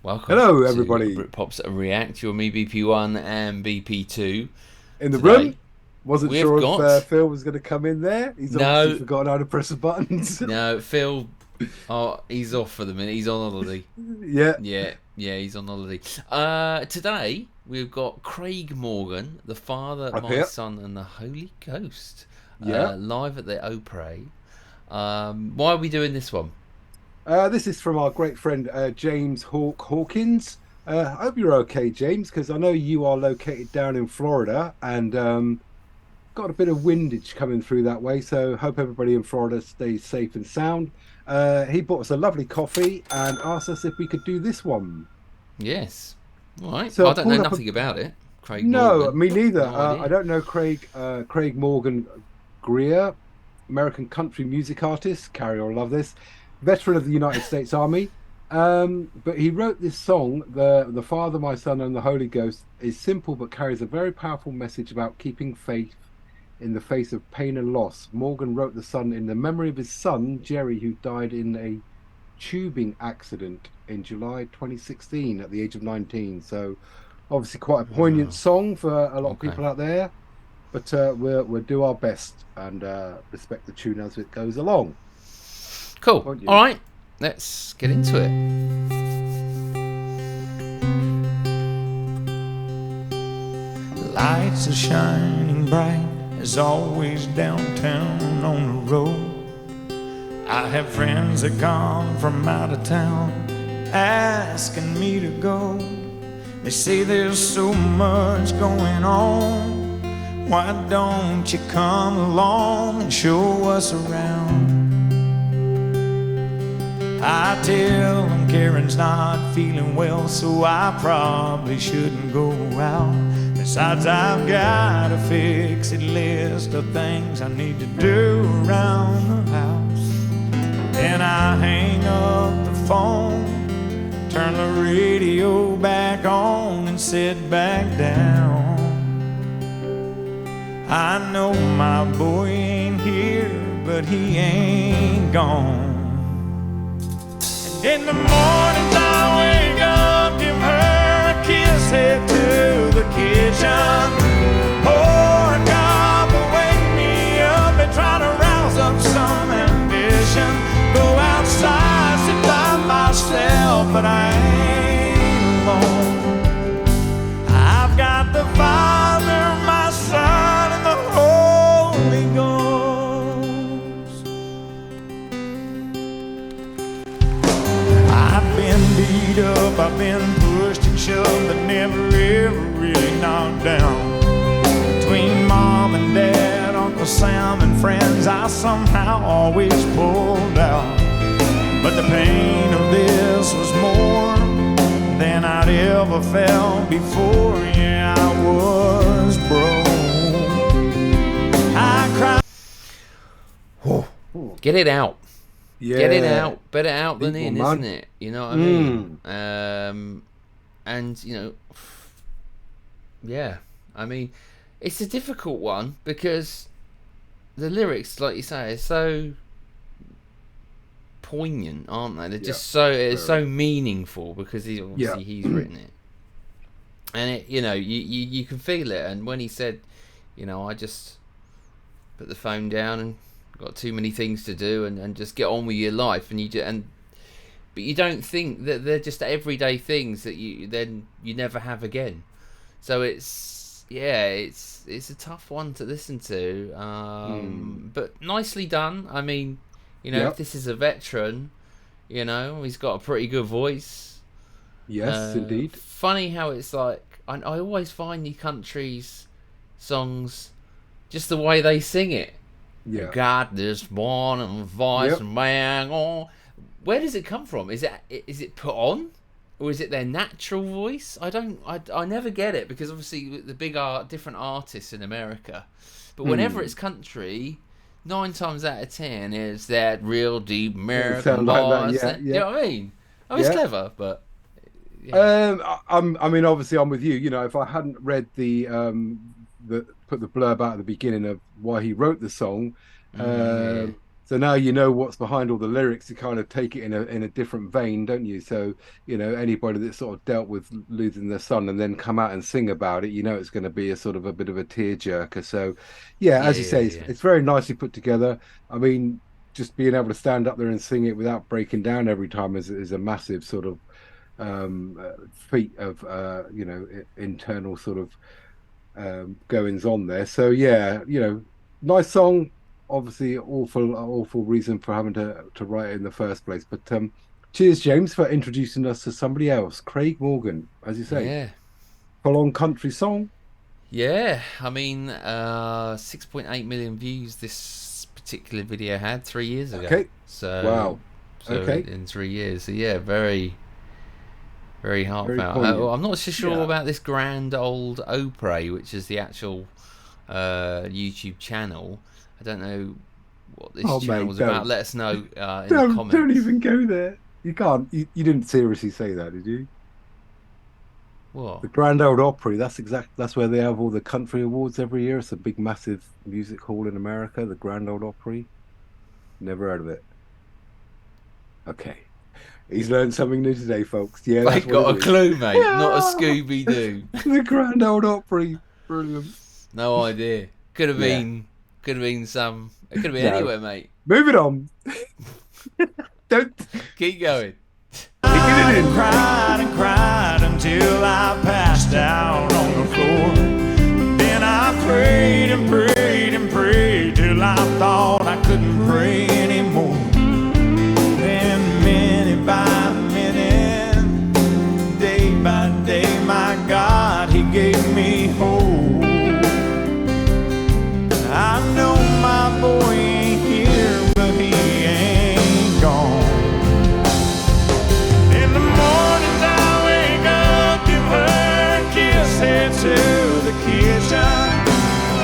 Welcome Hello, to everybody. Britpop's React, your me BP1 and BP2. In the Today, room, wasn't we've sure if got... Phil was going to come in there. He's obviously No, forgotten how to press the buttons. no, Phil... Oh, he's off for the minute. He's on holiday. Yeah, Yeah, he's on holiday. Today, we've got Craig Morgan, the Father, up My here. Son and the Holy Ghost, Yeah. live at the Opera. Why are we doing this one? This is from our great friend James Hawkins. I hope you're okay, James, because I know you are located down in Florida and got a bit of windage coming through that way. So hope everybody in Florida stays safe and sound. He bought us a lovely coffee and asked us if we could do this one. Yes. All right. So I I don't know pulled up a nothing about it. Craig No, Morgan. me neither. No I idea. don't know Craig Morgan Greer, American country music artist. Kari will love this. Veteran of the United States Army. But he wrote this song, the Father, My Son, and the Holy Ghost, is simple but carries a very powerful message about keeping faith in the face of pain and loss. Morgan wrote the song in the memory of his son, Jerry, who died in a tubing accident in July 2016 at the age of 19. So obviously quite a poignant song for a lot of people out there, but we'll do our best and respect the tune as it goes along. Cool. All right, let's get into it. Lights are shining bright as always downtown on the road. I have friends that come from out of town asking me to go. They say there's so much going on. Why don't you come along and show us around? I tell them Karen's not feeling well, so I probably shouldn't go out. Besides, I've got a fixed list of things I need to do around the house. Then I hang up the phone, turn the radio back on and sit back down. I know my boy ain't here, but he ain't gone. In the mornings I wake up, give her a kiss, head to the kitchen, pour a cup, wake me up and try to rouse up some ambition. Go outside, sit by myself, but I ain't alone. I've got the Father, my Son, and the Holy Ghost. I've been beat up, I've been pushed and shoved, but never ever really knocked down. Between mom and dad, Uncle Sam and friends, I somehow always pulled out. But the pain of this was more than I'd ever felt before. Yeah, I was broke. I cried. Get it out. Yeah. Get it out. Better out than People, in, man. isn't it? You know what I mean? And, you know, yeah. I mean, it's a difficult one because the lyrics, like you say, are so poignant, aren't they? They're just so meaningful because he's written it. And it, you know, you can feel it. And when he said, you know, I just put the phone down and got too many things to do and just get on with your life, but you don't think that they're just everyday things that you never have again. So it's a tough one to listen to, but nicely done. I mean, you know, if this is a veteran, you know, he's got a pretty good voice. Yes, indeed. Funny how it's like I always find the country's songs just the way they sing it. Yeah. Got this morning voice, man. Oh, where does it come from? Is it put on, or is it their natural voice? I never get it because obviously the different artists in America, but whenever it's country, 9 times out of 10 is that real deep American voice. You know what I mean? Oh, it's clever, but. Yeah. I mean, obviously, I'm with you. You know, if I hadn't read put the blurb out at the beginning of why he wrote the song, So now you know what's behind all the lyrics. You kind of take it in a different vein, don't you? So anybody that sort of dealt with losing their son and then come out and sing about it, it's going to be a sort of a bit of a tearjerker. So, as you say, it's very nicely put together. I mean, just being able to stand up there and sing it without breaking down every time is a massive sort of feat of internal sort of goings on there. So nice song. Obviously awful reason for having to write it in the first place, but cheers, James, for introducing us to somebody else. Craig Morgan, as you say, full on country song. I mean 6.8 million views this particular video had 3 years ago. Wow. In 3 years, so very, very heartfelt. I'm not so sure about this Grand Old Opry, which is the actual YouTube channel. I don't know what this channel was about. Let us know in the comments. Don't even go there. You can't. You didn't seriously say that, did you? What? The Grand Old Opry. That's where they have all the country awards every year. It's a big, massive music hall in America. The Grand Old Opry. Never heard of it. Okay. He's learned something new today, folks. Yeah, I got a clue, mate. Not a Scooby Doo. The Grand Old Opry. Brilliant. No idea. Could have been. Could have been some. It could have been anywhere, mate. Moving on. Don't keep going. Cried and cried until I passed out on the floor. Then I prayed and prayed and prayed till I thought I couldn't pray anymore. Then minute by minute, day by day, my God, He gave me hope. I know my boy ain't here, but he ain't gone. In the mornings I wake up, give her a kiss, head to the kitchen.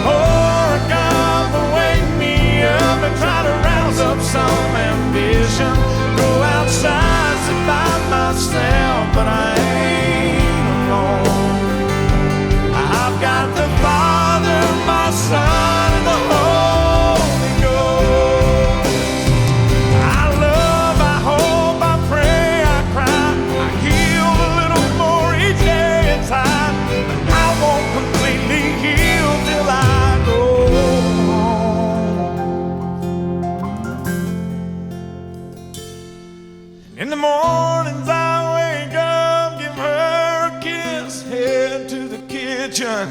Pour a cup and wake me up and try to rouse up some ambition. Go outside, sit by myself, but I ain't alone. I've got the Father, my Son, in the mornings I wake up, give her a kiss, head to the kitchen,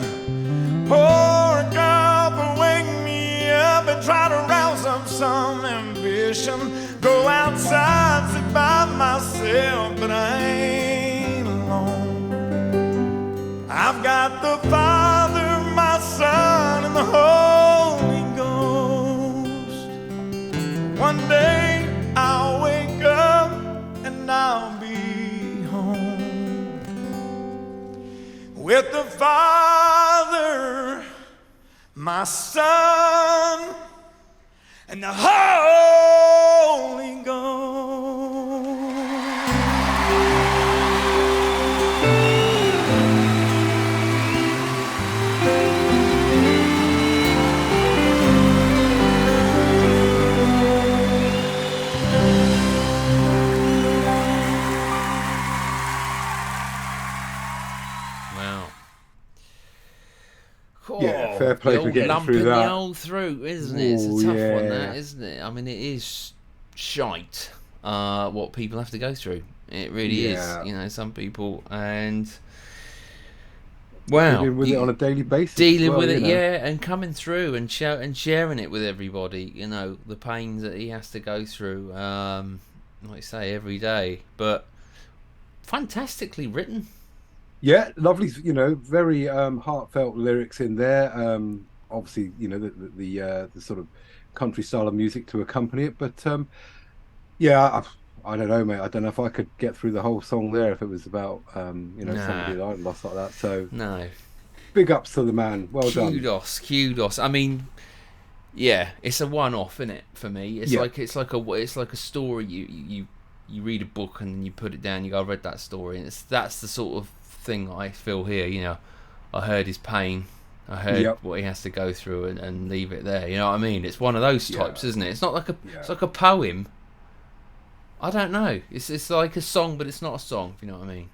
pour a cup and wake me up and try to rouse up some ambition. Go outside, sit by myself, but I ain't alone. I've got the Father, my Son, and the Holy Ghost. One day I'll wake up and I'll be home with the Father, my Son, and the Holy Ghost. Yeah, fair play for getting through that. The old throat, isn't it? It's a tough one, that, isn't it? I mean, it is shite what people have to go through. It really is. Some people, and dealing with it on a daily basis. Dealing with it, and coming through and sharing it with everybody. The pains that he has to go through. Like I say, every day, but fantastically written. Yeah, lovely. Very heartfelt lyrics in there. Obviously, the sort of country style of music to accompany it. But I don't know, mate. I don't know if I could get through the whole song there if it was about somebody that I lost like that. So no, big ups to the man. Well done. Kudos. I mean, yeah, it's a one-off, isn't it? For me, it's like a story. You read a book and then you put it down. You go, I read that story, and that's the sort of thing I feel here. I heard his pain, I heard what he has to go through and leave it there. You know what I mean? It's one of those types, isn't it? It's not like it's like a poem. I don't know. It's like a song, but it's not a song. If you know what I mean?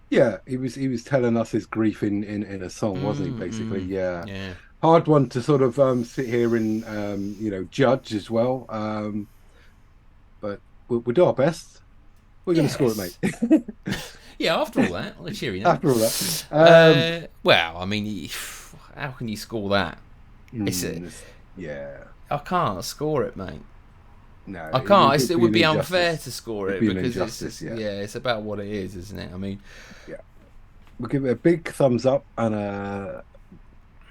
Yeah, he was telling us his grief in a song, wasn't he? Basically, yeah. Hard one to sort of sit here and judge as well. But we'll do our best. We're going to score it, mate. Yeah, after all that, on a cheery note. After all that. Well, I mean, how can you score that? I can't score it, mate. No, I can't. It would be unfair to score it because it's about what it is, isn't it? I mean, we'll give it a big thumbs up and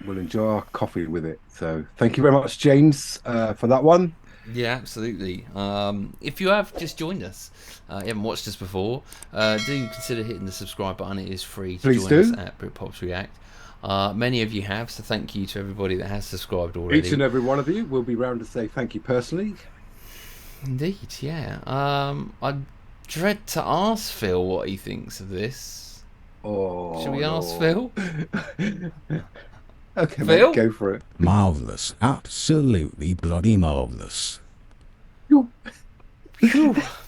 we'll enjoy our coffee with it. So thank you very much, James, for that one. Yeah, absolutely. If you have just joined us, you haven't watched us before, do consider hitting the subscribe button. It is free to join us at Britpops React. Many of you have, so thank you to everybody that has subscribed already. Each and every one of you will be round to say thank you personally. Indeed, yeah. I dread to ask Phil what he thinks of this. Oh, should we ask Phil? Okay, Phil? Mate, go for it. Marvellous. Absolutely bloody marvellous.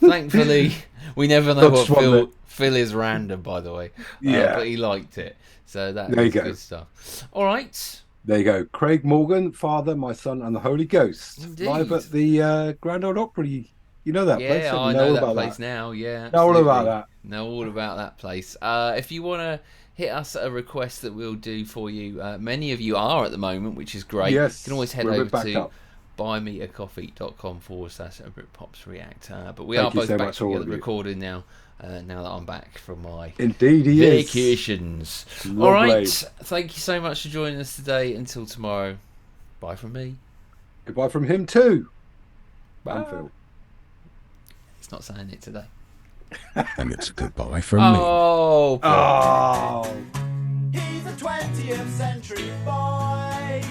Thankfully, we never know what Phil is random, by the way. But he liked it. So that's good stuff. All right. There you go. Craig Morgan, Father, My Son, and the Holy Ghost. Indeed. Live at the Grand Ole Opry. You know that place? Yeah, I know that place now. Yeah, know all about that. Know all about that place. If you want to hit us at a request that we'll do for you, many of you are at the moment, which is great. Yes, you can always head over to buymeacoffee.com/Britpops React. But we are both back together recording now. Now that I'm back from my vacations. All right. Thank you so much for joining us today. Until tomorrow. Bye from me. Goodbye from him too. Bye. And Phil. He's not saying it today. And it's a goodbye from me. Oh. Oh. He's a 20th century boy.